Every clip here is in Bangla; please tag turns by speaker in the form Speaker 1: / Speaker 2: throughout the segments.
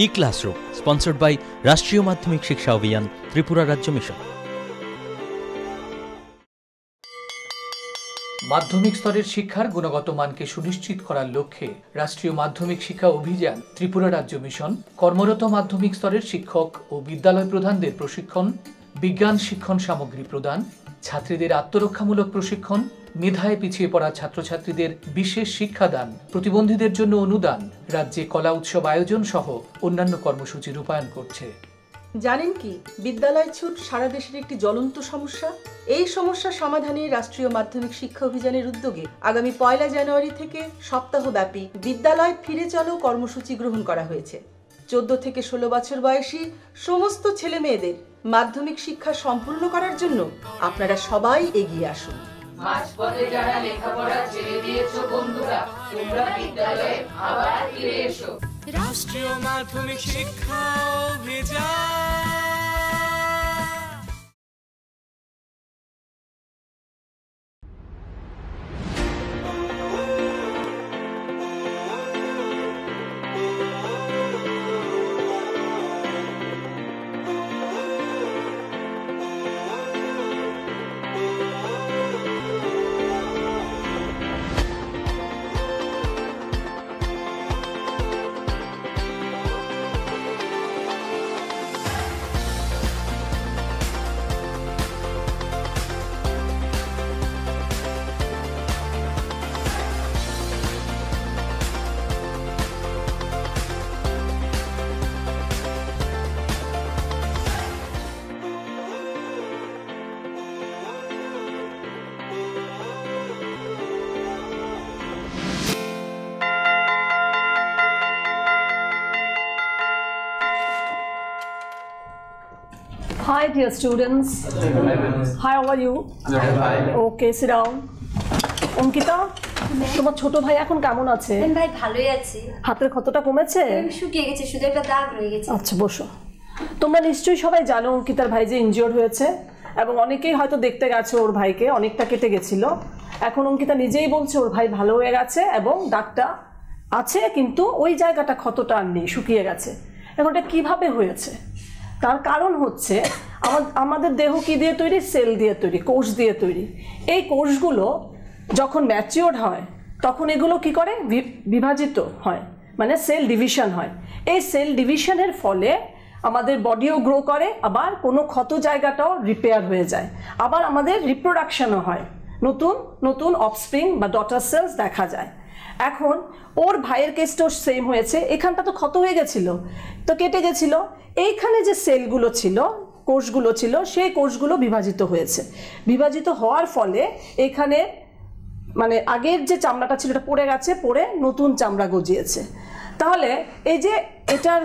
Speaker 1: ই ক্লাসরুম স্পন্সর্ড বাই রাষ্ট্রীয় মাধ্যমিক শিক্ষা অভিযান, ত্রিপুরা রাজ্য মিশন।
Speaker 2: মাধ্যমিক স্তরের শিক্ষার গুণগত মানকে সুনিশ্চিত করার লক্ষ্যে রাষ্ট্রীয় মাধ্যমিক শিক্ষা অভিযান, ত্রিপুরা রাজ্য মিশন কর্মরত মাধ্যমিক স্তরের শিক্ষক ও বিদ্যালয় প্রধানদের প্রশিক্ষণ, বিজ্ঞান শিক্ষণ সামগ্রী প্রদান, ছাত্রীদের আত্মরক্ষামূলক প্রশিক্ষণ, মেধায় পিছিয়ে পড়া ছাত্রছাত্রীদের বিশেষ শিক্ষাদান, প্রতিবন্ধীদের জন্য অনুদান, রাজ্যে কলা উৎসব আয়োজন সহ অন্যান্য কর্মসূচি রূপায়ণ করছে।
Speaker 3: জানেন কি, বিদ্যালয় ছুট সারা দেশের একটি জ্বলন্ত সমস্যা। এই সমস্যা সমাধানে রাষ্ট্রীয় মাধ্যমিক শিক্ষা অভিযানের উদ্যোগে আগামী 1 জানুয়ারি থেকে সপ্তাহব্যাপী বিদ্যালয় ফিরে চলো কর্মসূচি গ্রহণ করা হয়েছে। 14 থেকে 16 বছর বয়সী সমস্ত ছেলে মেয়েদের মাধ্যমিক শিক্ষা সম্পূর্ণ করার জন্য আপনারা সবাই এগিয়ে আসুন।
Speaker 4: মাঝপথে যারা লেখাপড়া ছেড়ে দিয়েছো বন্ধুরা, তোমরা বিদ্যালয়ে আবার ফিরে এসো।
Speaker 5: রাষ্ট্রীয় মাধ্যমিক শিক্ষা অভিযান।
Speaker 6: Hi dear students. Hi, how are you? Okay, sit down. Ankita, তোমার ছোট ভাই এখন কেমন আছে?
Speaker 7: ভাই ভালোই আছে।
Speaker 6: হাতের ক্ষতটা কমেছে?
Speaker 7: শুকিয়ে গেছে, শুধু একটা দাগ রয়ে গেছে।
Speaker 6: আচ্ছা বসো। তোমরা নিশ্চয়ই সবাই জানো অঙ্কিতার ভাই যে ইনজিওর্ড হয়েছে, এবং অনেকেই হয়তো দেখতে গেছে ওর ভাইকে, অনেকটা কেটে গেছিল। এখন অঙ্কিতা নিজেই বলছে ওর ভাই ভালো হয়ে গেছে এবং দাগটা আছে, কিন্তু ওই জায়গাটা ক্ষতটা আর নেই, শুকিয়ে গেছে। এখন এটা কীভাবে হয়েছে? তার কারণ হচ্ছে আমাদের দেহ কি দিয়ে তৈরি? সেল দিয়ে তৈরি, কোষ দিয়ে তৈরি। এই কোষগুলো যখন ম্যাচিওর্ড হয় তখন এগুলো কি করে? বিভাজিত হয়, মানে সেল ডিভিশন হয়। এই সেল ডিভিশনের ফলে আমাদের বডিও গ্রো করে, আবার কোনো ক্ষত জায়গাটাও রিপেয়ার হয়ে যায়, আবার আমাদের রিপ্রোডাকশনও হয়, নতুন নতুন অফস্প্রিং বা ডটার সেলস দেখা যায়। এখন ওর ভাইয়ের কেসটাও সেম হয়েছে। এখানটা তো ক্ষত হয়ে গেছিল, তো কেটে গেছিল। এইখানে যে সেলগুলো ছিল, কোষগুলো ছিল, সেই কোষগুলো বিভাজিত হয়েছে। বিভাজিত হওয়ার ফলে এখানে মানে আগের যে চামড়াটা ছিল এটা পড়ে গেছে, পড়ে নতুন চামড়া গজিয়েছে। তাহলে এই যে এটার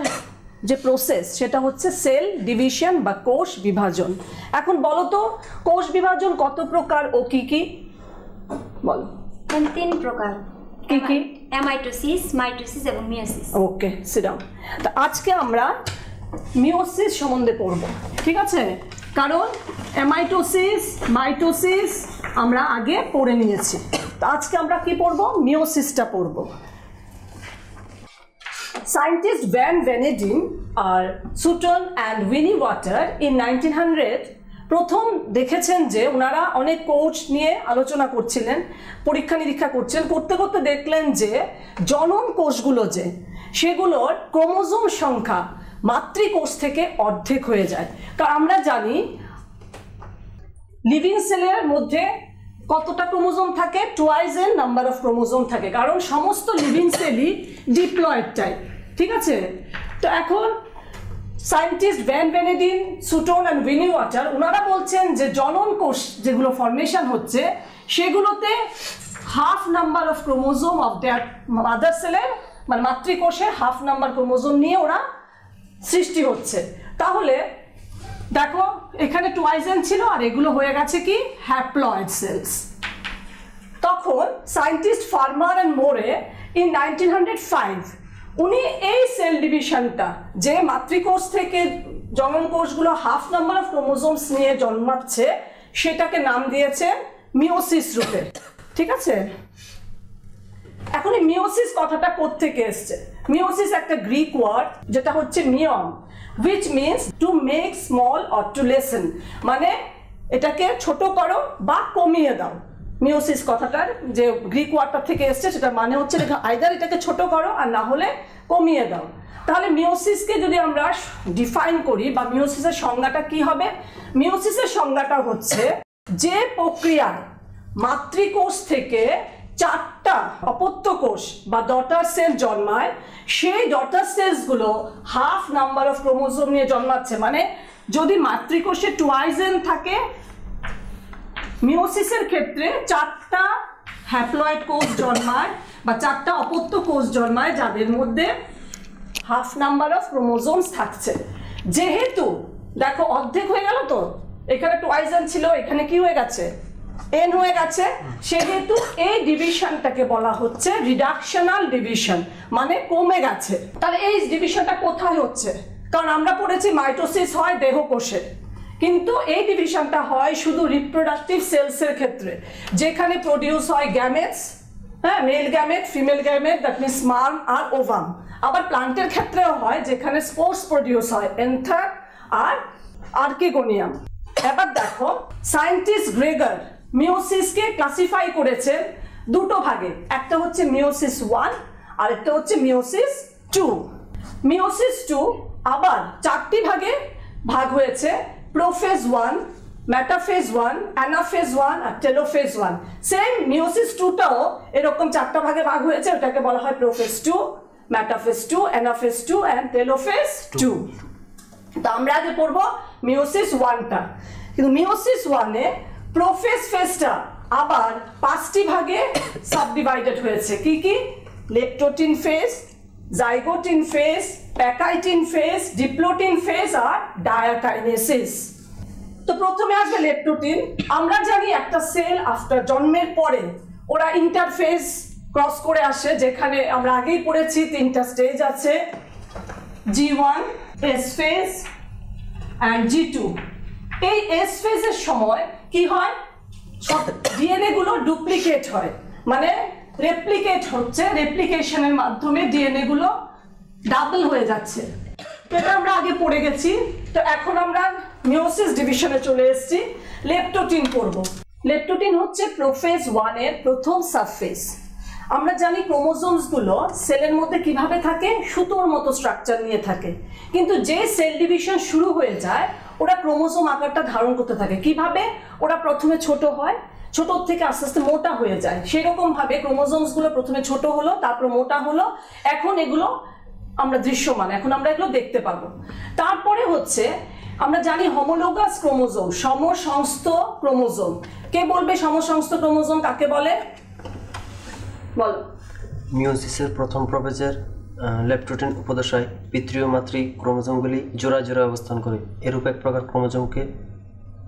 Speaker 6: যে প্রসেস, সেটা হচ্ছে সেল ডিভিশন বা কোষ বিভাজন। এখন বলো তো, কোষ বিভাজন কত প্রকার ও কি কি? বলো।
Speaker 7: 3 প্রকার।
Speaker 6: কি কি?
Speaker 7: অ্যামাইটোসিস, মাইটোসিস এবং মিয়োসিস।
Speaker 6: ওকে, সিট ডাউন। তো আজকে আমরা মিয়োসিস সম্বন্ধে পড়ব, ঠিক আছে? কারণ অ্যামাইটোসিস, মাইটোসিস আমরা আগে পড়ে নিয়েছি। তো আজকে আমরা কি পড়ব? মিয়োসিসটা পড়ব। Scientists Van Venedin আর Sutton and Winiwarter in 1900 প্রথম দেখেছেন যে ওনারা অনেক কোষ নিয়ে আলোচনা করছিলেন, পরীক্ষা নিরীক্ষা করছেন, করতে করতে দেখলেন যে জনন কোষগুলো যে সেগুলোর ক্রোমোজোম সংখ্যা মাতৃকোষ থেকে অর্ধেক হয়ে যায়। কারণ আমরা জানি লিভিং সেলের মধ্যে কতটা ক্রোমোজোম থাকে? টুয়াইস এর নাম্বার অফ ক্রোমোজোম থাকে, কারণ সমস্ত লিভিং সেলই ডিপ্লয়েড টাইপ, ঠিক আছে? তো এখন scientist Van Beneden, Sutton and Winiwarter ওনারা বলছেন যে জনন কোষ যেগুলো ফর্মেশন হচ্ছে সেগুলোতে half number of chromosome of that mother সেলের, মানে মাতৃকোষের হাফ নাম্বার ক্রোমোজোম নিয়ে ওরা সৃষ্টি হচ্ছে। তাহলে দেখো এখানে টুয়াইজেন ছিল আর এগুলো হয়ে গেছে কি? Haploid cells. তখন scientist Farmer and Moore in 1905 উনি এই সেল ডিভিশনটা যে মাতৃকোষ থেকে জনন কোষগুলো হাফ নাম্বার অফ ক্রোমোজোমস নিয়ে জন্মাচ্ছে সেটাকে নাম দিয়েছেন মিয়োসিস রূপে, ঠিক আছে? এখন এই মিওসিস কথাটা কোত্থেকে এসছে? মিওসিস একটা গ্রিক ওয়ার্ড যেটা হচ্ছে মিয়ন, which means to make small or to lessen, মানে এটাকে ছোট করো বা কমিয়ে দাও। মিওসিস কথাটার যে গ্রিক ওয়ার্ডটা থেকে এসছে সেটা মানে হচ্ছে আইদার এটাকে ছোট করো আর না হলে কমিয়ে দাও। তাহলে মিওসিসকে যদি আমরা ডিফাইন করি বা মিওসিসের সংজ্ঞাটা কি হবে? মিওসিসের সংজ্ঞাটা হচ্ছে যে প্রক্রিয়ায় মাতৃকোষ থেকে 4টা অপত্য কোষ বা ডটার সেল জন্মায়, সেই ডটার সেলসগুলো হাফ নাম্বার অফ ক্রোমোজোম নিয়ে জন্মাচ্ছে। মানে যদি মাতৃকোষে টুয়াইজেন থাকে, মিওসিসের ক্ষেত্রে 4টা হ্যাপ্লয়েড কোষ জন্মায় বা 4টা অপত্য কোষ জন্মায়, যাদের মধ্যে হাফ নাম্বার অফ ক্রোমোজোমস থাকছে। যেহেতু দেখো অর্ধেক হয়ে গেল, তো এখানে টুয়াইজেন ছিল, এখানে কি হয়ে গেছে? এন হয়ে গেছে। সেহেতু এই ডিভিশনটাকে বলা হচ্ছে রিডাকশনাল ডিভিশন, মানে কমে গেছে। তাহলে এই ডিভিশনটা কোথায় হচ্ছে? কারণ আমরা পড়েছি মাইটোসিস হয় দেহকোষে, কিন্তু এই ডিভিশনটা হয় শুধু রিপ্রোডাক্টিভ সেলসের ক্ষেত্রে, যেখানে প্রডিউস হয় গ্যামেটস, হ্যাঁ, male gamete, female gamete, that means sperm আর ওভাম। আবার প্লান্টের ক্ষেত্রেও হয়, যেখানে স্পোর্স প্রডিউস হয়, এন্থার আর আর্কিগোনিয়াম। এবার দেখো, সায়েন্টিস্ট গ্রেগার মিওসিসকে ক্লাসিফাই করেছেন 2টো ভাগে, একটা হচ্ছে মিওসিস 1 আর একটা হচ্ছে মিওসিস 2। মিওসিস 2 আবার 4টি ভাগে ভাগ হয়েছে, প্রোফেজ 1, মেটাফেজ 1, অ্যানাফেজ 1 আর টেলোফেজ 1। সেম মিওসিস 2টাও এরকম 4টা ভাগে ভাগ হয়েছে, ওটাকে বলা হয় prophase 2, metaphase 2, anaphase 2 and telophase 2। তো আমরা আগে পড়বো মিওসিস 1টা। কিন্তু মিওসিস 1-এ প্রোফেজ ফেজটা আবার 5টি ভাগে সাবডিভাইডেড হয়েছে। কি কি? Leptotene phase, zygotene phase, pachytene phase, diplotene phase আর ডায়াকাইনেসিস। তো প্রথমে আসবে লেপ্টোটিন। আমরা জানি একটা সেল আফটার জন্মের পরে ওরা ইন্টারফেজ ক্রস করে আসে, যেখানে আমরা আগেই পড়েছি 3টা স্টেজ আছে, G1, S phase and G2। এই এস ফেজের সময় কি হয়? সব ডিএনএ গুলো ডুপ্লিকেট হয়, মানে রেপ্লিকেট হচ্ছে, রেপ্লিকেশনের মাধ্যমে ডিএনএ গুলো ডাবল হয়ে যাচ্ছে। এটা আমরা আগে পড়ে গেছি। তো এখন আমরা মিওসিস ডিভিশনে চলে এসেছি, লেপ্টোটিন পড়ব। লেপ্টোটিন হচ্ছে প্রোফেজ 1-এর প্রথম সাবফেজ। আমরা জানি ক্রোমোজোমস গুলো সেলের মধ্যে কিভাবে থাকে, সুতোর মতো স্ট্রাকচার নিয়ে থাকে, কিন্তু যে সেল ডিভিশন শুরু হয়ে যায় ওরা ক্রোমোজোম আকারটা ধারণ করতে থাকে। কিভাবে? ওরা প্রথমে ছোট হয়, ছোট থেকে আস্তে আস্তে মোটা হয়ে যায়। সেরকম ভাবে ক্রোমোজোমস গুলো প্রথমে ছোট হলো, তারপর মোটা হলো, এখন এগুলো আমরা দৃশ্যমান, এখন আমরা এগুলো দেখতে পাবো। তারপরে হচ্ছে আমরা জানি হোমোলোগাস ক্রোমোজোম, সমসংস্থ ক্রোমোজোম। কে বলবে সমসংস্থ ক্রোমোজোম কাকে বলে? বলো।
Speaker 8: মিওসিসের প্রথম প্রবেশের লেপ্টোটিন উপদশায় পিতৃ ও মাতৃ ক্রোমোজোমগুলি জোড়া জোড়া অবস্থান করে। এরূপ এক প্রকার ক্রোমোজোমকে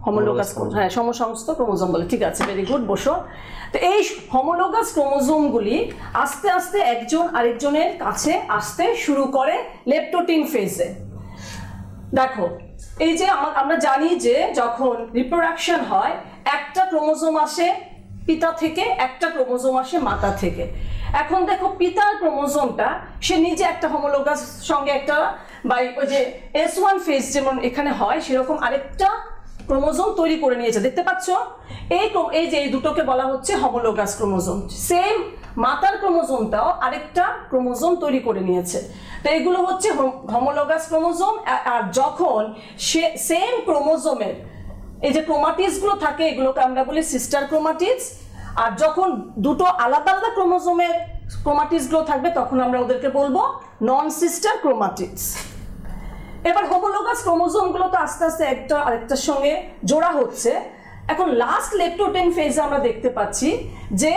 Speaker 6: হোমোলোগাস, হ্যাঁ, সমসংস্থ ক্রোমোজোম বলে। ঠিক আছে, ভেরি গুড, বসো। তো এই হোমোলোগাস ক্রোমোজোমগুলি আস্তে আস্তে একজন আরেকজনের কাছে আসতে শুরু করে লেপ্টোটিন ফেজে। দেখো, এই যে আমরা জানি যে যখন রিপ্রোডাকশন হয়, একটা ক্রোমোজোম আসে পিতা থেকে, একটা ক্রোমোজোম আসে মাতা থেকে। এখন দেখো, পিতার ক্রোমোজোমটা সে নিজে একটা হোমোলোগাস সঙ্গে একটা, বাই ওই যে S1 ফেজ যেমন এখানে হয়, সেরকম আরেকটা ক্রোমোজোম তৈরি করে নিয়েছে, দেখতে পাচ্ছ? এই যে এই দুটোকে বলা হচ্ছে হোমোলোগাস ক্রোমোজোম। সেম মাতার ক্রোমোজোমটাও আরেকটা ক্রোমোজোম তৈরি করে নিয়েছে। তো এগুলো হচ্ছে হোমোলোগাস ক্রোমোজোম। আর যখন সে সেম ক্রোমোজোমের এই যে ক্রোমাটিডস গুলো থাকে, এগুলোকে আমরা বলি সিস্টার ক্রোমাটিডস। আর যখন দুটো আলাদা আলাদা ক্রোমোজোমের ক্রোমাটিডস গুলো থাকবে, তখন আমরা ওদেরকে বলবো নন সিস্টার ক্রোমাটিডস। এবার হোমোলোগাস ক্রোমোজোম গুলো তো আস্তে আস্তে একটা আরেকটার সঙ্গে জোড়া হচ্ছে। এখন লাস্ট লেপ্টোটিন ফেজে আমরা দেখতে পাচ্ছি যে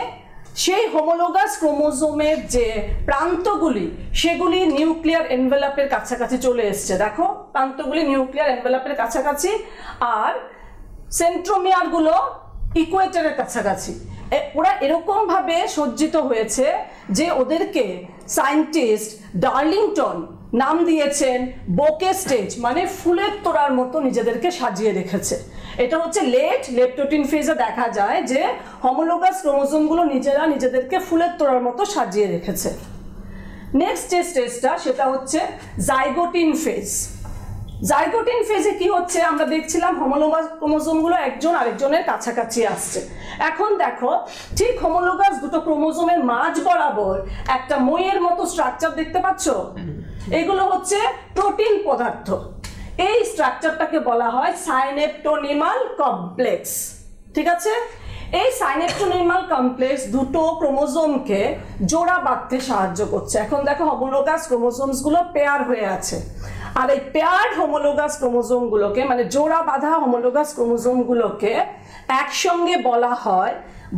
Speaker 6: সেই হোমোলোগাস ক্রোমোজোমের যে প্রান্তগুলি, সেগুলি নিউক্লিয়ার এনভেলাপের কাছাকাছি চলে এসছে। দেখো, প্রান্তগুলি নিউক্লিয়ার এনভেলাপের কাছাকাছি, আর সেন্ট্রোমিয়ার গুলো ইকুয়েটরের কাছাকাছি। ওরা এরকম ভাবে সজ্জিত হয়েছে যে ওদেরকে সায়েন্টিস্ট ডার্লিংটন নাম দিয়েছেন বোকে স্টেজ, মানে ফুলের তোড়ার মতো নিজেদেরকে সাজিয়ে রেখেছে। এটা হচ্ছে লেট লেপটোটিন ফেজে দেখা যায় যে হোমোলোগাস ক্রোমোজোমগুলো নিজেদেরকে ফুলের তোড়ার মতো সাজিয়ে রেখেছে। নেক্সট যে স্টেজটা সেটা হচ্ছে জাইগোটিন ফেজ। জাইগোটিন ফেজে কি হচ্ছে, আমরা দেখছিলাম হোমোলোগাস ক্রোমোজোমগুলো একজন আরেকজনের কাছাকাছি আসছে। এখন দেখো ঠিক হোমোলোগাস দুটো ক্রোমোজোমের মাঝ বরাবর একটা মইয়ের মতো স্ট্রাকচার দেখতে পাচ্ছ, এগুলো হচ্ছে প্রোটিন পদার্থ। এই স্ট্রাকচারটাকে বলা হয় সাইনেপ্টোনিমাল কমপ্লেক্স। ঠিক আছে, এই সাইনেপ্টোনিমাল কমপ্লেক্স দুটো ক্রোমোজোমকে জোড়া বাঁধতে সাহায্য করছে। এখন দেখো হোমোলোগাস ক্রোমোজোমসগুলো পেয়ার হয়ে আছে, আর এই পেয়ার্ড হোমোলোগাস ক্রোমোজোমগুলোকে মানে জোড়া বাঁধা হোমোলোগাস ক্রোমোজোমগুলোকে একসঙ্গে বলা হয়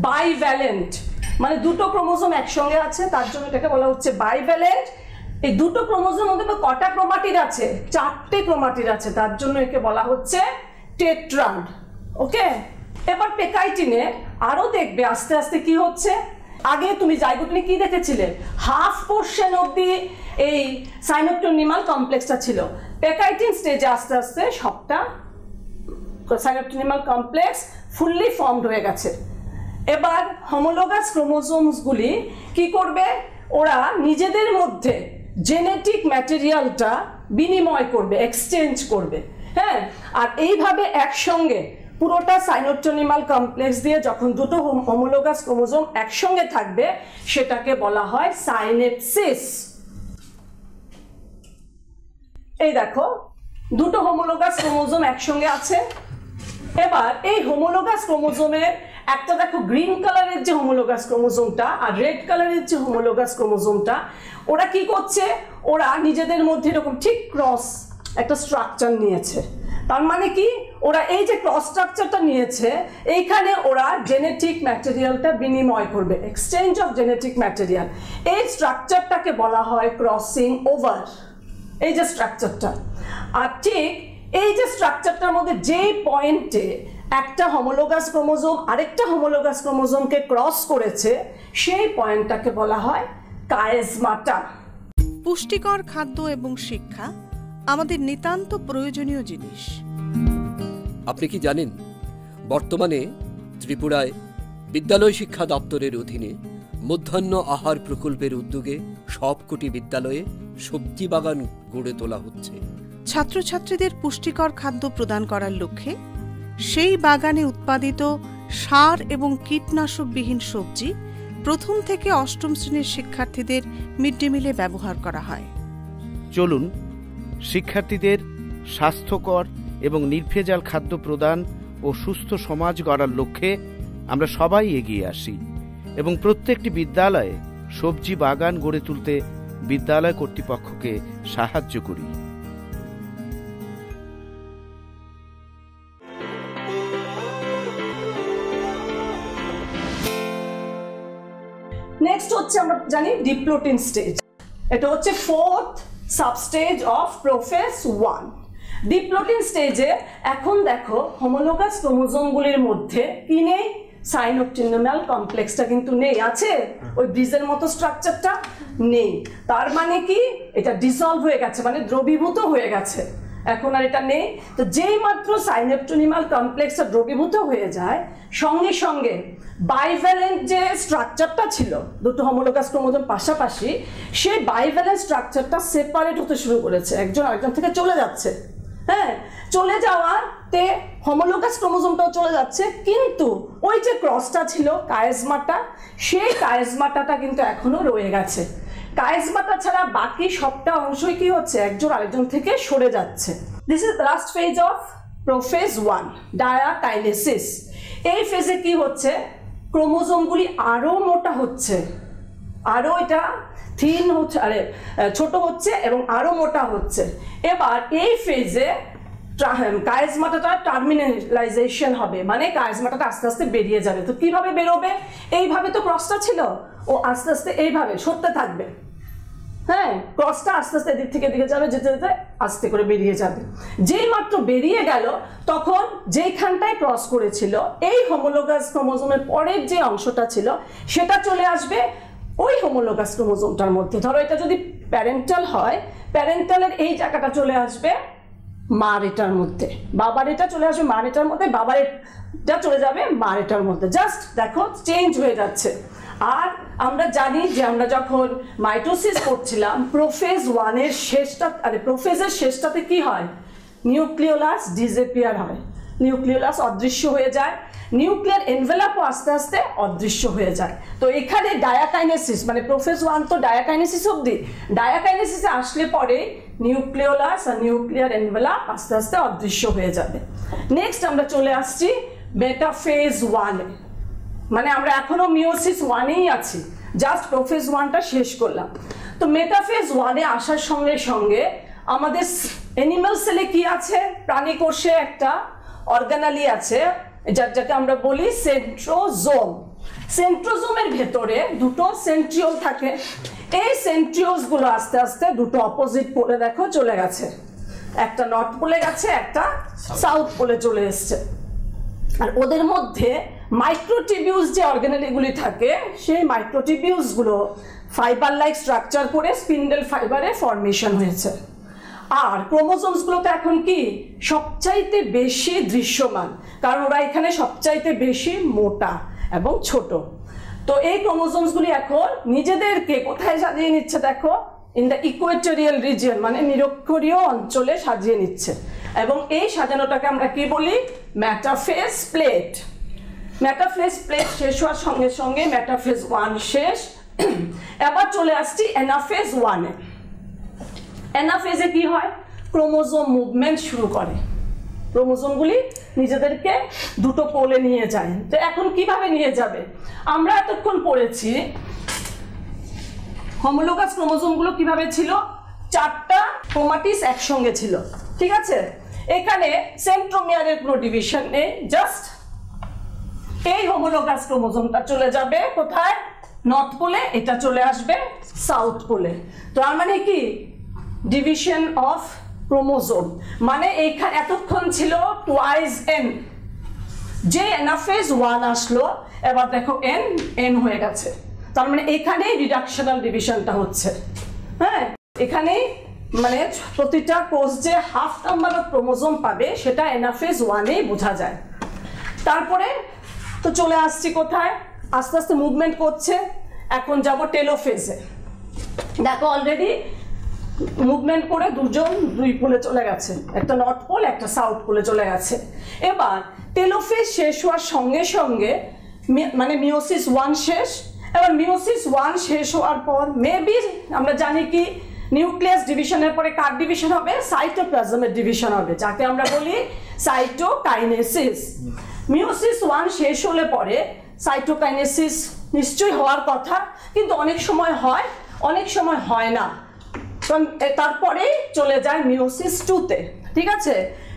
Speaker 6: বাইভ্যালেন্ট। মানে দুটো ক্রোমোজোম একসঙ্গে আছে তার জন্য এটাকে বলা হচ্ছে বাইভ্যালেন্ট। এই দুটো ক্রোমোজোমের মধ্যে কটা ক্রোমাটিড আছে? 4টে ক্রোমাটিড আছে, তার জন্য একে বলা হচ্ছে টেট্রাড। ওকে, এবার পেকাইটিনে আরো দেখবে আস্তে আস্তে কি হচ্ছে। আগে তুমি জাইগোটিনে কি দেখেছিলে? হাফ পোর্শন অবধি এই সাইনেপ্টোনিমাল কমপ্লেক্সটা ছিল। পেকাইটিন স্টেজে আস্তে আস্তে সবটা সাইনেপ্টোনিমাল কমপ্লেক্স ফুললি ফর্মড হয়ে গেছে। এবার হোমোলোগাস ক্রোমোজোমসগুলি কি করবে? ওরা নিজেদের মধ্যে জেনেটিক ম্যাটেরিয়ালটা বিনিময় করবে, এক্সচেঞ্জ করবে। হ্যাঁ, আর এইভাবে একসঙ্গে পুরোটা সাইনেপ্টোনিমাল কমপ্লেক্স দিয়ে যখন দুটো হোমোলোগাস ক্রোমোজোম একসঙ্গে থাকবে সেটাকে বলা হয় সাইনেপসিস। এই দেখো দুটো হোমোলোগাস ক্রোমোজোম একসঙ্গে আছে। এবার এই হোমোলোগাস ক্রোমোজোমের একটা দেখো গ্রিন কালারের যে হোমোলোগাস ক্রোমোজোমটা আর রেড কালারের যে হোমোলোগাস ক্রোমোজোমটা, ওরা কি করছে? ওরা নিজেদের মধ্যে এরকম ঠিক ক্রস একটা স্ট্রাকচার নিয়েছে। তার মানে কি, ওরা এই যে ক্রস স্ট্রাকচারটা নিয়েছে এইখানে ওরা জেনেটিক ম্যাটেরিয়ালটা বিনিময় করবে, এক্সচেঞ্জ অফ জেনেটিক ম্যাটেরিয়াল। এই স্ট্রাকচারটাকে বলা হয় ক্রসিং ওভার, এই যে স্ট্রাকচারটা। আর ঠিক এই যে স্ট্রাকচারটার মধ্যে যে পয়েন্টে একটা হোমোলোগাস ক্রোমোজোম আরেকটা হোমোলোগাস ক্রোমোজোমকে ক্রস করেছে সেই পয়েন্টটাকে বলা হয় কায়েজমাটা।
Speaker 9: পুষ্টিকর খাদ্য এবং শিক্ষা আমাদের নিতান্ত প্রয়োজনীয় জিনিস।
Speaker 10: আপনি কি জানেন বর্তমানে ত্রিপুরায় বিদ্যালয় শিক্ষা দপ্তরের অধীনে মধ্যাহ্ন আহার প্রকল্পের উদ্যোগে সবকটি বিদ্যালয়ে সবজি বাগান গড়ে তোলা হচ্ছে।
Speaker 9: ছাত্রছাত্রীদের পুষ্টিকর খাদ্য প্রদান করার লক্ষ্যে সেই বাগানে উৎপাদিত সার এবং কীটনাশকবিহীন সবজি প্রথম থেকে অষ্টম শ্রেণীর শিক্ষার্থীদের মিড ডে মিলে ব্যবহার করা হয়।
Speaker 11: চলুন শিক্ষার্থীদের স্বাস্থ্যকর এবং নির্ভেজাল খাদ্য প্রদান ও সুস্থ সমাজ গড়ার লক্ষ্যে আমরা সবাই এগিয়ে আসি এবং প্রত্যেকটি বিদ্যালয়ে সবজি বাগান গড়ে তুলতে বিদ্যালয় কর্তৃপক্ষকে সাহায্য করি।
Speaker 6: নেক্সট হচ্ছে আমরা জানি ডিপ্লোটিন স্টেজ। এটা হচ্ছে ফোর্থ সাবস্টেজ অফ প্রোফেজ 1। ডিপ্লোটিন স্টেজে এখন দেখো হোমোলোগাস ক্রোমোজোমগুলির মধ্যে কি নেই? সাইনেপ্টোনিমাল কমপ্লেক্সটা কিন্তু নেই, আছে ওই ব্রিজের মতো স্ট্রাকচারটা নেই। তার মানে কি, এটা ডিসলভ হয়ে গেছে, মানে দ্রবীভূত হয়ে গেছে, এখন আর এটা নেই। তো যেই মাত্র সাইনেপ্টোনিমাল কমপ্লেক্সটা দ্রবীভূত হয়ে যায় সঙ্গে সঙ্গে বাইভ্যালেন্ট যে স্ট্রাকচারটা ছিল দুটো হোমোলোগাস ক্রোমোজোম পাশাপাশি, সেই বাইভ্যালেন্ট স্ট্রাকচারটা সেপারেট হতে শুরু করেছে, একজন আরেকজন থেকে চলে যাচ্ছে। হ্যাঁ, চলে যাওয়াতে হোমোলোগাস ক্রোমোজোমটাও চলে যাচ্ছে, কিন্তু ওই যে ক্রসটা ছিল কায়েজমাটা, সেই কায়েজমাটাটা কিন্তু এখনো রয়ে গেছে। কায়েজমাটা ছাড়া বাকি সবটা অংশই কি হচ্ছে? একজন আরেকজন থেকে সরে যাচ্ছে। This is last phase of prophase 1, diakinesis. এই ফেজে কি হচ্ছে? ক্রোমোজোমগুলি আরো মোটা হচ্ছে, আরো এটা থিন হচ্ছে, ছোট হচ্ছে এবং আরো মোটা হচ্ছে। এবার এই ফেজে কায়েজমাটাটা টার্মিনালাইজেশন হবে, মানে কায়েজমাটাটা আস্তে আস্তে বেরিয়ে যাবে। তো কিভাবে বেরোবে? এইভাবে তো ক্রসটা ছিল, ও আস্তে আস্তে এইভাবে সরতে থাকবে। হ্যাঁ, ক্রসটা আস্তে আস্তে এদিক থেকে এদিকে যাবে, যেতে যেতে আস্তে করে বেরিয়ে যাবে। যেই মাত্র বেরিয়ে গেল তখন যেইখানটায় ক্রস করেছিল এই হোমোলোগাস ক্রোমোজোমের পরের যে অংশটা ছিল সেটা চলে আসবে ওই হোমোলোগাস ক্রোমোজোমটার মধ্যে। ধরো এটা যদি প্যারেন্টাল হয়, প্যারেন্টালের এই জায়গাটা চলে আসবে মার এটার মধ্যে, বাবার এটা চলে আসবে মার এটার মধ্যে, বাবার এটা চলে যাবে মার এটার মধ্যে। জাস্ট দেখো চেঞ্জ হয়ে যাচ্ছে। আর আমরা জানি যে আমরা যখন মাইটোসিস করছিলাম প্রোফেজ 1 এর শেষটা, প্রোফেজের শেষটাতে কি হয়, নিউক্লিওলাস ডিসঅ্যাপিয়ার হয়, নিউক্লিওলাস অদৃশ্য হয়ে যায়, নিউক্লিয়ার এনভেলপও আস্তে আস্তে অদৃশ্য হয়ে যায়। তো এখানে ডায়াকাইনেসিস মানে প্রোফেজ 1 তো ডায়াকাইনেসিস অবধি, ডায়াকাইনেসিসে আসলে পরে নিউক্লিওলাস আর নিউক্লিয়ার এনভেলপ আস্তে আস্তে অদৃশ্য হয়ে যাবে। নেক্সট আমরা চলে আসছি মেটাফেজ 1 এ, মানে আমরা এখনো মিওসিস 1-এই আছি, জাস্ট প্রোফেজ 1টা শেষ করলাম। তো মেটাফেজ 1 এ আসার সঙ্গে সঙ্গে আমাদের অ্যানিমাল সেলে কি আছে, প্রাণী কোষে একটা অর্গানালি আছে যাকে আমরা বলি সেন্ট্রোজোম। সেন্ট্রোজোমের ভেতরে দুটো সেন্ট্রিওল থাকে, এই সেন্ট্রিওলস গুলো আস্তে আস্তে দুটো অপোজিট পোলে দেখো চলে গেছে, একটা নর্থ পোলে গেছে, একটা সাউথ পোলে চলে এসছে। আর ওদের মধ্যে মাইক্রোটিবিউলস যে অর্গানেলগুলি থাকে সেই মাইক্রোটিবিউলস গুলো ফাইবার লাইক স্ট্রাকচার করে স্পিন্ডেল ফাইবারে ফর্মেশন হয়েছে। আর ক্রোমোজোমস গুলো তো এখন কি সবচাইতে বেশি দৃশ্যমান, কারণ ওরা এখানে সবচাইতে বেশি মোটা এবং ছোট। তো এই ক্রোমোজোমস গুলি এখন নিজেদেরকে কোথায় সাজিয়ে নিচ্ছে দেখো, ইন দ্য ইকুয়েটোরিয়াল রিজিয়ন মানে নিরক্ষীয় অঞ্চলে সাজিয়ে নিচ্ছে। এবং এই সাজানোটাকে আমরা কি বলি, মেটাফেজ প্লেট। মেটাফেজ প্লেট শেষ হওয়ার সঙ্গে সঙ্গে মেটাফেজ 1 শেষ। এবার চলে আসছি অ্যানাফেজ 1 এ। অ্যানাফেজে কি হয়, ক্রোমোজোম মুভমেন্ট শুরু করে, ক্রোমোজোমগুলি নিজেদেরকে দুটো পোলে নিয়ে যায়। তো এখন কিভাবে নিয়ে যাবে, আমরা এতক্ষণ পড়েছি হোমোলোগাস ক্রোমোজোমগুলো কিভাবে ছিল, 4টা ক্রোমাটিস একসঙ্গে ছিল, ঠিক আছে। এখানে সেন্ট্রোমিয়ারের কোনো ডিভিশন নেই, জাস্ট এই হোমোলোগাস ক্রোমোজোমটা চলে যাবে কোথায়, নর্থ পোলে, এটা চলে আসবে সাউথ পোলে। তো তার মানে কি ডিভিশন অফ ক্রোমোজোম, মানে এইখানে এতক্ষণ ছিল টুয়াইস এন, যে অ্যানাফেজ 1 আসলো এবার দেখো এন এন হয়ে গেছে, তার মানে এখানেই রিডাকশনাল ডিভিশনটা হচ্ছে। হ্যাঁ, এখানেই মানে প্রতিটা কোষ যে হাফ নাম্বার অফ ক্রোমোজোম পাবে সেটা অ্যানাফেজ 1-এই বোঝা যায়। তারপরে তো চলে আসছি কোথায়, আস্তে আস্তে মুভমেন্ট করছে, এখন যাব টেলোফেজে। দেখো অলরেডি মুভমেন্ট করে দুজন দুই পোলে চলে গেছে, একটা নর্থ পোল একটা সাউথ পোলে চলে গেছে। এবার টেলোফেজ শেষ হওয়ার সঙ্গে সঙ্গে মানে মিওসিস 1 শেষ। এবার মিওসিস 1 শেষ হওয়ার পর মেবি আমরা জানি কি নিউক্লিয়াস ডিভিশনের পরে কার ডিভিশন হবে, সাইটোপ্লাজমের ডিভিশন হবে, যাকে আমরা বলি সাইটোকাইনেসিস। মিওসিস 1 শেষ হলে পরে সাইটোকাইনেসিস নিশ্চয়ই হওয়ার কথা, কিন্তু অনেক সময় হয় অনেক সময় হয় না, তারপরে চলে যায় মিওসিস 2-তে, ঠিক আছে।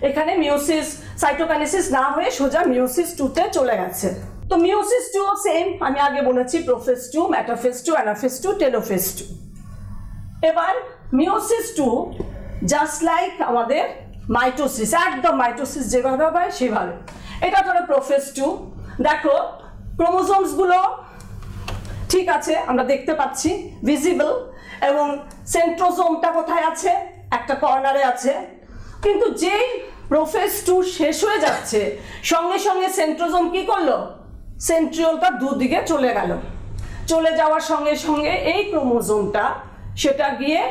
Speaker 6: এখানে মিওসিস সাইটোকাইনেসিস না হয়ে সোজা মিওসিস 2-তে চলে গেছে। তো মিওসিস 2 সেম আমি আগে বলেছি, প্রোফেজ 2, মেটাফেজ 2, অ্যানাফেজ 2, টেলোফেজ 2। এবার মিওসিস 2 জাস্ট লাইক আমাদের মাইটোসিস, একদম মাইটোসিস যেভাবে হয় সেভাবে, এটা ধরো প্রোফেজ 2। দেখো ক্রোমোজোমস গুলো ঠিক আছে আমরা দেখতে পাচ্ছি ভিজিবল, এবং সেন্ট্রোজোমটা কোথায় আছে, একটা কর্নারে আছে। কিন্তু যেই প্রোফেজ 2 শেষ হয়ে যাচ্ছে সঙ্গে সঙ্গে সেন্ট্রোজোম কি করলো, সেন্ট্রিওলটা দুদিকে চলে গেল, চলে যাওয়ার সঙ্গে সঙ্গে এই ক্রোমোজোমটা সেটা গিয়ে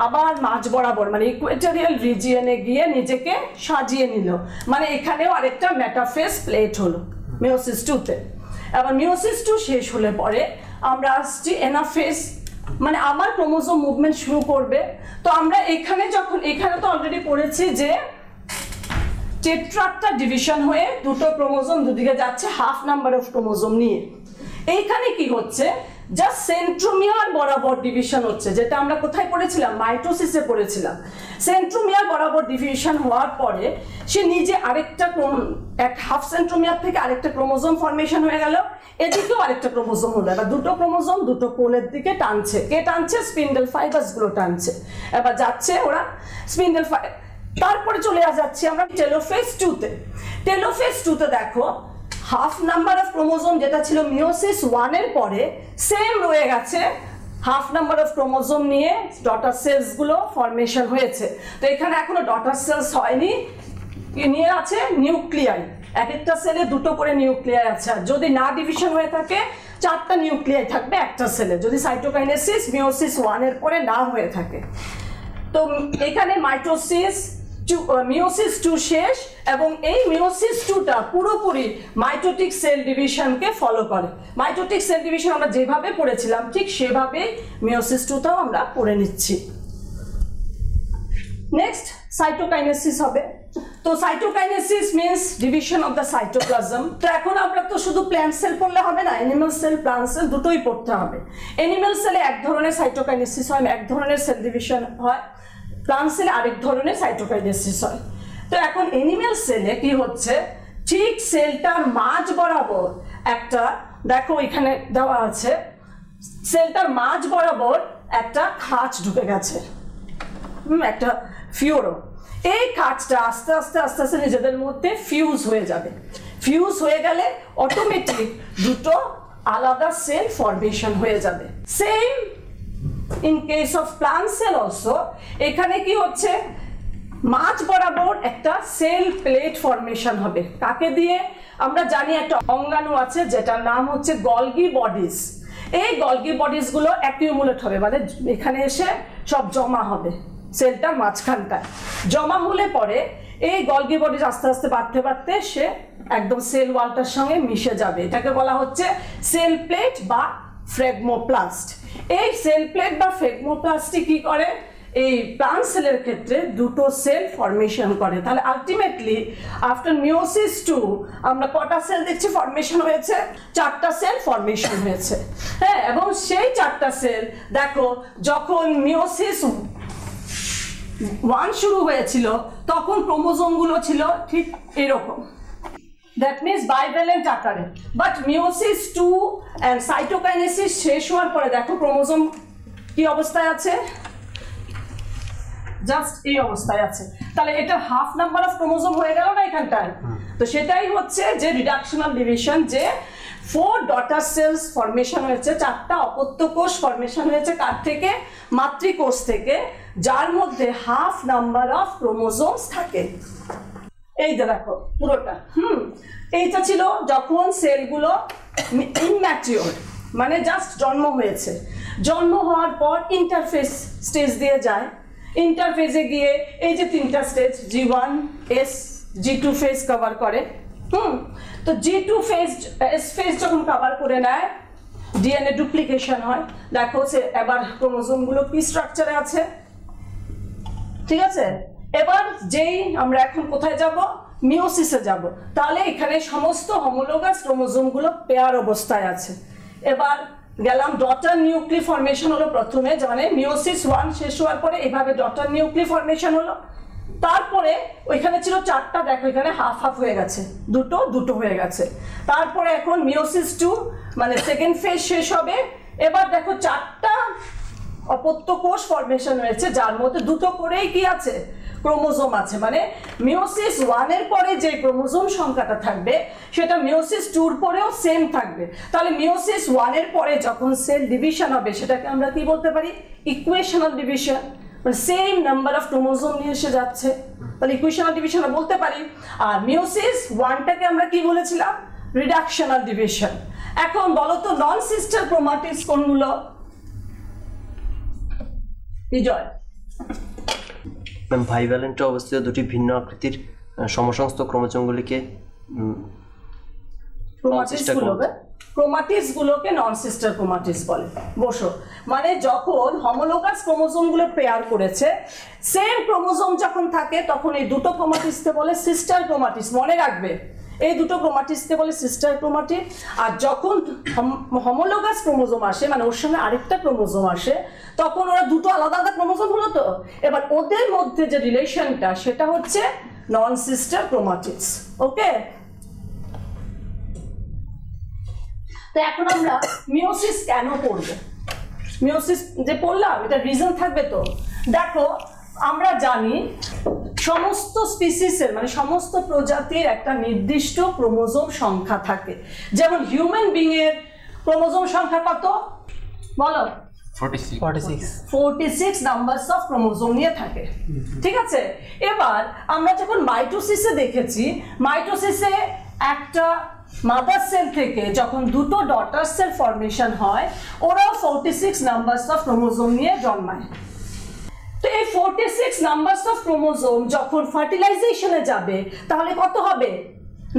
Speaker 6: আবার মাঝ বরাবর মানে ইকুয়েটোরিয়াল রিজিয়নে গিয়ে নিজেকে সাজিয়ে নিল, মানে এখানেও আরেকটা মেটাফেজ প্লেট হলো মিওসিস 2-তে। এবার মিওসিস 2 শেষ হলে পরে আমরা আসছি অ্যানাফেজ, মানে আমার ক্রোমোজোম মুভমেন্ট শুরু করবে। তো আমরা এখানে যখন এখানে তো অলরেডি পড়েছি যে টেট্রাটা ডিভিশন হয়ে দুটো ক্রোমোজোম দুদিকে যাচ্ছে হাফ নাম্বার অফ ক্রোমোজোম নিয়ে। এইখানে কি হচ্ছে, জাস্ট সেন্ট্রোমিয়ার বরাবর ডিভিশন হচ্ছে, যেটা আমরা কোথায় পড়েছিলাম, মাইটোসিসে পড়েছিলাম। সেন্ট্রোমিয়ার বরাবর ডিভিশন হওয়ার পরে সে নিজে আরেকটা এক হাফ সেন্ট্রোমিয়ার থেকে আরেকটা ক্রোমোজোম ফর্মেশন হয়ে গেল, এদিকেও আরেকটা ক্রোমোজোম হলো। এবার দুটো ক্রোমোজোম দুটো পোলের দিকে টানছে, কে টানছে, স্পিন্ডেল ফাইবারস গুলো টানছে। এবার যাচ্ছে ওরা স্পিন্ডেল ফাইবার, তারপরে চলে যাচ্ছি আমরা টেলোফেজ 2-তে। টেলোফেজ 2-তে দেখো হাফ নাম্বার অফ ক্রোমোজোম যেটা ছিল মিওসিস 1-এর পরে সেম রয়ে গেছে হাফ নাম্বার অফ ক্রোমোজোম নিয়ে ডটার সেলস গুলো ফরমেশন হয়েছে। তো এখানে এখনো ডটার সেলস হয়নি, নিয়ে আছে নিউক্লিয়াই, এক একটা সেলে দুটো করে নিউক্লিয়াই আছে। আর যদি না ডিভিশন হয়ে থাকে 4টা নিউক্লিয়াই থাকবে একটা সেলে, যদি সাইটোকাইনেসিস মিওসিস 1 এর পরে না হয়ে থাকে। তো এখানে মাইটোসিস মিওসিস 2 শেষ, এবং এই মিওসিস 2টা পুরোপুরি মাইটোটিক সেল ডিভিশনকে ফলো করে। মাইটোটিক সেল ডিভিশন আমরা যেভাবে পড়েছিলাম ঠিক সেভাবে মিওসিস 2টাও আমরা পড়ে নিচ্ছি। নেক্সট সাইটোকাইনেসিস হবে। তো cytokinesis means division of the cytoplasm. তো এখন আমরা তো শুধু প্ল্যান্ট সেল পড়লে হবে না, অ্যানিমাল সেল প্ল্যান্ট সেল দুটোই পড়তে হবে। অ্যানিমাল সেলে এক ধরনের সাইটোকাইনেসিস হয়, এক ধরনের সেল ডিভিশন হয়, প্ল্যান্ট সেলে আরেক ধরনের সাইটোকাইনেসিস হয়। তো এখন অ্যানিমাল সেলে কি হচ্ছে, ঠিক সেলটার মাঝ বরাবর একটা, দেখো এখানে দেওয়া আছে, সেলটার মাঝ বরাবর একটা খাঁজ ঢুকে গেছে, একটা ফিউরো। এই কাজটা আস্তে আস্তে আস্তে আস্তে নিজেদের মধ্যে ফিউজ হয়ে যাবে। ফিউজ হয়ে গেলে অটোমেটিক দুটো আলাদা সেল ফরমেশন হয়ে যাবে। Same in case of plant sell also, এখানে কি হচ্ছে, মাঝ বরাবর একটা সেল প্লেট ফরমেশন হবে। কাকে দিয়ে? আমরা জানি একটা অঙ্গাণু আছে যেটার নাম হচ্ছে গলগি বডিজ। এই গলগি বডিজ গুলো অ্যাকিউমুলেট হবে, মানে এখানে এসে সব জমা হবে সেলটার মাঝখানটায়। জমা হলে পরে এই গলগি বডিজ আস্তে আস্তে বাড়তে বাড়তে সে একদম সেল ওয়ালটার সঙ্গে মিশে যাবে। এটাকে বলা হচ্ছে সেল প্লেট বা ফ্রেগমোপ্লাস্ট। এই সেল প্লেট বা ফ্রেগমোপ্লাস্টই কি করে, এই প্লান্ট সেলের ক্ষেত্রে দুটো সেল ফরমেশন করে। তাহলে আলটিমেটলি আফটার মিওসিস 2 আমরা কটা সেল দেখছি ফরমেশন হয়েছে? 4টা সেল ফরমেশন হয়েছে। হ্যাঁ, এবং সেই 4টা সেল দেখো যখন মিওসিস 1 শুরু হয়েছিল তখন ক্রোমোজোম গুলো ছিল ঠিক এরকম, দ্যাট মিনস বাইভ্যালেন্ট আকারে। বাট মিওসিস 2 এন্ড সাইটোকাইনেসিস শেষ হওয়ার পরে দেখো ক্রোমোজোম কি অবস্থায় আছে, জাস্ট এই অবস্থায় আছে। তাহলে এটা হাফ নাম্বার অফ ক্রোমোজোম হয়ে গেল না এখানটায়। তো সেটাই হচ্ছে যে রিডাকশনাল ডিভিশন, যে 4 ডটার সেলস ফরমেশন হয়েছে, 4টা অপত্য কোষ ফরমেশন হয়েছে। কার থেকে? মাতৃকোষ থেকে, যার মধ্যে হাফ নাম্বার অফ ক্রোমোজোমস থাকে। এই যে দেখো পুরোটা। এইটা ছিল যখন সেলগুলো ইনম্যাচিওর, মানে জাস্ট জন্ম হয়েছে। জন্ম হওয়ার পর ইন্টারফেস স্টেজ দিয়ে যায়। ইন্টারফেজে গিয়ে এই যে 3টা stage, G1, S, G2 phase cover করে। তো G2 ফেজ, S ফেজ যখন কভার করে নেয়, ডিএনএ ডুপ্লিকেশন হয়। দেখো সে এবার ক্রোমোজোমগুলো কি স্ট্রাকচারে আছে, ঠিক আছে। এবার যেই আমরা এখন কোথায় যাব, মিওসিসে যাব। তাহলে এখানে সমস্ত হোমোলোগাস ক্রোমোজোমগুলো পেয়ার অবস্থায় আছে। এবার গেলাম ডটার নিউক্লি ফরমেশন হলো প্রথমে, মানে মিওসিস 1 শেষ হওয়ার পরে এভাবে ডটার নিউক্লি ফরমেশন হলো। তারপরে ওইখানে ছিল 4টা, দেখো এখানে হাফ হাফ হয়ে গেছে, দুটো দুটো হয়ে গেছে। তারপরে এখন মিওসিস 2 মানে সেকেন্ড ফেজ শেষ হবে। এবার দেখো 4টা অপত্য কোষ ফরমেশন হয়েছে, যার মধ্যে দুটো করেই কি আছে, ক্রোমোজোম আছে। মানে মিওসিস 1 এর পরে যে ক্রোমোজোম সংখ্যাটা থাকবে সেটা মিওসিস 2 এর পরেও সেম থাকবে। তাহলে মিওসিস 1 এর পরে যখন সেল ডিভিশন হবে সেটাকে আমরা কি বলতে পারি, ইকুয়েশনাল ডিভিশন। মানে সেম নাম্বার অফ ক্রোমোজোম নিয়ে এসে যাচ্ছে, তাহলে ইকুয়েশনাল ডিভিশন বলতে পারি। আর মিওসিস 1টাকে আমরা কি বলেছিলাম, রিডাকশনাল ডিভিশন। এখন বলো তো নন সিস্টার ক্রোমাটিডস কোনগুলো? বিজয়।
Speaker 8: ভাইভ্যালেন্টে অবস্থিত দুটি ভিন্ন আকৃতির সমসংস্থ ক্রোমোজোমগুলিকে
Speaker 6: ক্রোমাটিডস গুলোকে নন সিস্টার ক্রোমাটিডস বলে। বসো, মানে যখন হোমোলোগাস ক্রোমোজোম গুলো পেয়ার করেছে, সেম ক্রোমোজোম যখন থাকে তখন এই দুটো ক্রোমাটিডসকে বলে সিস্টার ক্রোমাটিডস। মনে রাখবে, এই দুটো ক্রোমাটিডসকে বলে সিস্টার ক্রোমাটিড। আর যখন হোমোলোগাস ক্রোমোজোম আসে, মানে ওর সঙ্গে আরেকটা ক্রোমোজোম আসে, তখন ওরা দুটো আলাদা আলাদা ক্রোমোজোম হলো। তো এবার ওদের মধ্যে যে রিলেশনটা সেটা হচ্ছে নন সিস্টার ক্রোমাটিডস। ওকে, তো এখন আমরা মিওসিস কেন পড়ব, মিওসিস যে পড়লাম এটা রিজন থাকবে। তো দেখো, আমরা জানি সমস্ত স্পিসিসের মানে সমস্ত প্রজাতির একটা নির্দিষ্ট ক্রোমোজোম সংখ্যা থাকে। যেমন হিউম্যান বিং এর ক্রোমোজোম সংখ্যা কত বলো? 46 নাম্বারস অফ ক্রোমোজোম নিয়ে থাকে। ঠিক আছে, এবার আমরা যখন মাইটোসিসে দেখেছি, মাইটোসিসে একটা মাদার সেল থেকে যখন দুটো ডটার সেল ফর্মেশন হয়, ওরাও 46 নাম্বারস অফ ক্রোমোজোম নিয়ে জন্মায়। তো এই 46 নাম্বারস অফ ক্রোমোজোম যখন ফার্টিলাইজেশনে যাবে তাহলে কত হবে?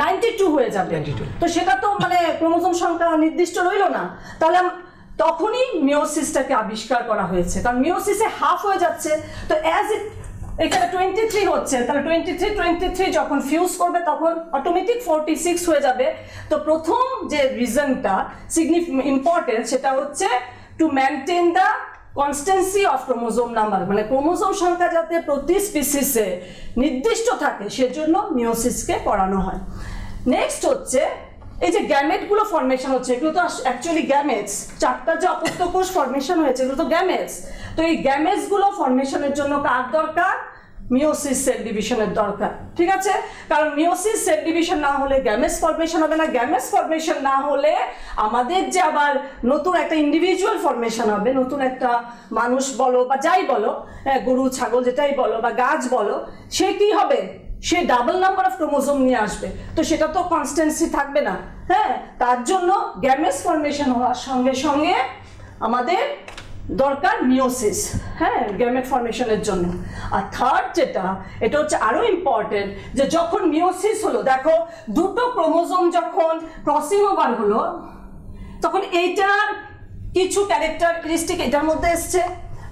Speaker 6: 92 হয়ে যাবে। তো সেটা তো মানে ক্রোমোজোম সংখ্যা নির্দিষ্ট রইল না, তাহলে তখনই মিওসিসটাকে আবিষ্কার করা হয়েছে, কারণ মিওসিসে হাফ হয়ে যাচ্ছে। তো অ্যাজ ইট এখানে 23 হচ্ছে, তাহলে 23 যখন ফিউজ করবে তখন অটোমেটিক 46 হয়ে যাবে। তো প্রথম যে রিজনটা ইম্পর্টেন্ট সেটা হচ্ছে to maintain the constancy of chromosome number, মানে ক্রোমোজোম সংখ্যা যাতে প্রতি স্পিসিসে নির্দিষ্ট থাকে সেজন্য মিওসিসকে করানো হয়। নেক্সট হচ্ছে এই যে গ্যামেটগুলো ফর্মেশন হচ্ছে, এগুলো তো অ্যাকচুয়ালি গ্যামেটস, চারটা যে অপত্য কোষ ফর্মেশন হয়েছে এগুলো তো গ্যামেটস। তো এই গ্যামেটসগুলো ফর্মেশনের জন্য কার দরকার? মিওসিস সেল ডিভিশনের দরকার। ঠিক আছে, কারণ মিওসিস সেল ডিভিশন না হলে গ্যামেটস ফর্মেশন হবে না, গ্যামেটস ফর্মেশন না হলে আমাদের যে আবার নতুন একটা ইন্ডিভিজুয়াল ফর্মেশন হবে, নতুন একটা মানুষ বলো বা যাই বলো, গরু ছাগল যেটাই বলো বা গাছ বলো, সে কি হবে? সে ডাবল নাম্বার অফ ক্রোমোজোম নিয়ে আসবে, তো সেটা তো কনস্ট্যান্সি থাকবে না। হ্যাঁ, তার জন্য গ্যামেটস ফর্মেশন হওয়ার সঙ্গে সঙ্গে আমাদের দরকার মিওসিস, হ্যাঁ, গ্যামেট ফর্মেশনের জন্য। আর থার্ড যেটা, এটা হচ্ছে আরো ইম্পর্টেন্ট, যে যখন মিওসিস হলো, দেখো দুটো ক্রোমোজোম যখন ক্রসিং ওভার হলো তখন এইটার কিছু ক্যারেক্টারিস্টিক এটার মধ্যে এসছে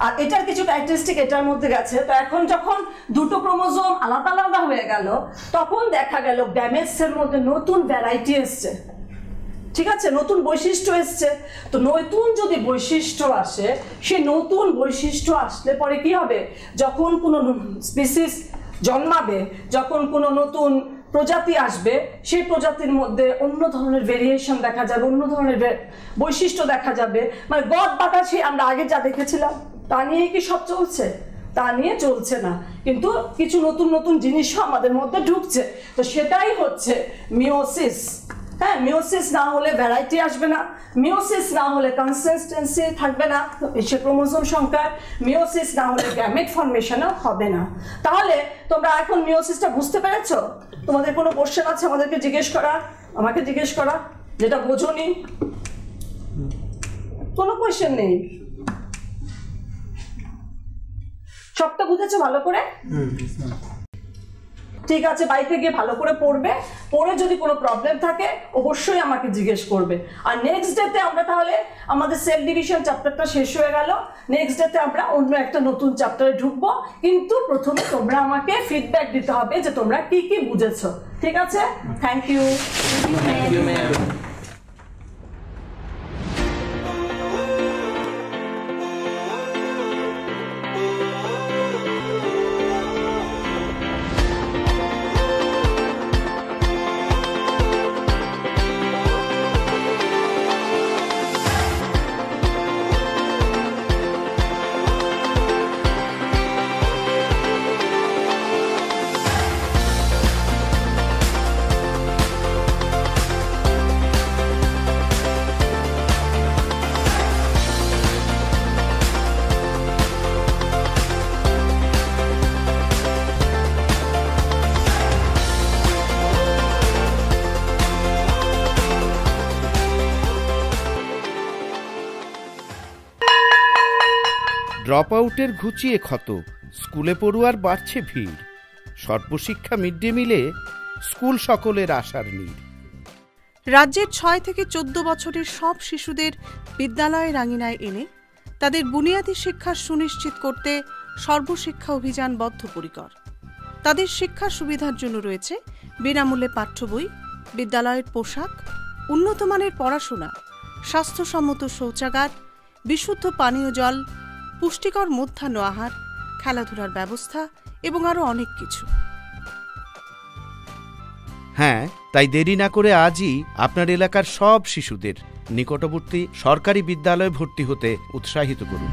Speaker 6: আর এটার কিছু ক্যারেক্টারিস্টিক এটার মধ্যে গেছে। তো এখন যখন দুটো ক্রোমোজোম আলাদা আলাদা হয়ে গেল তখন দেখা গেল গ্যামেটসের মধ্যে নতুন ভ্যারাইটি এসছে। ঠিক আছে, নতুন বৈশিষ্ট্য এসছে। তো নতুন যদি বৈশিষ্ট্য আসে, সেই নতুন বৈশিষ্ট্য আসলে পরে কি হবে? যখন কোনো স্পিসিস জন্মাবে, যখন কোনো নতুন প্রজাতি আসবে, সেই প্রজাতির মধ্যে অন্য ধরনের ভেরিয়েশন দেখা যাবে, অন্য ধরনের বৈশিষ্ট্য দেখা যাবে। মানে গদ বাতাসে আমরা আগে যা দেখেছিলাম তা নিয়ে কি সব চলছে? তা নিয়ে চলছে না, কিন্তু কিছু নতুন নতুন জিনিসও আমাদের মধ্যে ঢুকছে। তো সেটাই হচ্ছে মিওসিস। হ্যাঁ, মিওসিস না হলে ভ্যারাইটি আসবে না, মিওসিস না হলে কনসিস্টেন্সি থাকবে না সে ক্রোমোজোম সংখ্যার, মিওসিস না হলে গ্যামেট ফর্মেশনও হবে না। তাহলে তোমরা এখন মিওসিসটা বুঝতে পেরেছো? তোমাদের কোনো কোশ্চেন আছে আমাদেরকে জিজ্ঞেস করা, আমাকে জিজ্ঞেস করা, যেটা বোঝোনি? কোনো কোশ্চেন নেই? সবটা বুঝেছো ভালো করে? ঠিক আছে, বাড়িতে গিয়ে ভালো করে পড়বে, পড়ে যদি কোনো প্রবলেম থাকে অবশ্যই আমাকে জিজ্ঞেস করবে। আর নেক্সট ডেতে আমরা তাহলে আমাদের সেল ডিভিশন চ্যাপ্টারটা শেষ হয়ে গেল, নেক্সট ডেতে আমরা অন্য একটা নতুন চ্যাপ্টারে ঢুকবো, কিন্তু প্রথমে তোমরা আমাকে ফিডব্যাক দিতে হবে যে তোমরা কি কি বুঝেছো। ঠিক আছে, থ্যাংক ইউ।
Speaker 11: ড্রপ আউটের ঘুচিয়ে ক্ষত, স্কুলে পড়ুয়ার বাড়ছে ভিড়, সর্বশিক্ষা মিড ডে মিলে স্কুল সকলের আশার নীড়।
Speaker 9: রাজ্যের 6 থেকে 14 বছরের সব শিশুদের বিদ্যালয়ের আঙিনায় এনে তাদের বুনিয়াদী শিক্ষা সুনিশ্চিত করতে সর্বশিক্ষা অভিযান বদ্ধপরিকর। তাদের শিক্ষার সুবিধার জন্য রয়েছে বিনামূল্যে পাঠ্য বই, বিদ্যালয়ের পোশাক, উন্নত মানের পড়াশোনা, স্বাস্থ্যসম্মত শৌচাগার, বিশুদ্ধ পানীয় জল, পুষ্টিকর মধ্যাহ্ন আহার, খেলাধুলার ব্যবস্থা এবং আরও অনেক কিছু।
Speaker 11: হ্যাঁ, তাই দেরি না করে আজই আপনার এলাকার সব শিশুদের নিকটবর্তী সরকারি বিদ্যালয়ে ভর্তি হতে উৎসাহিত করুন।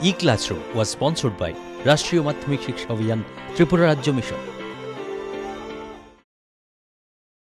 Speaker 1: E-Classroom was sponsored by রাষ্ট্রীয় মাধ্যমিক শিক্ষা অভিযান ত্রিপুরা রাজ্য মিশন।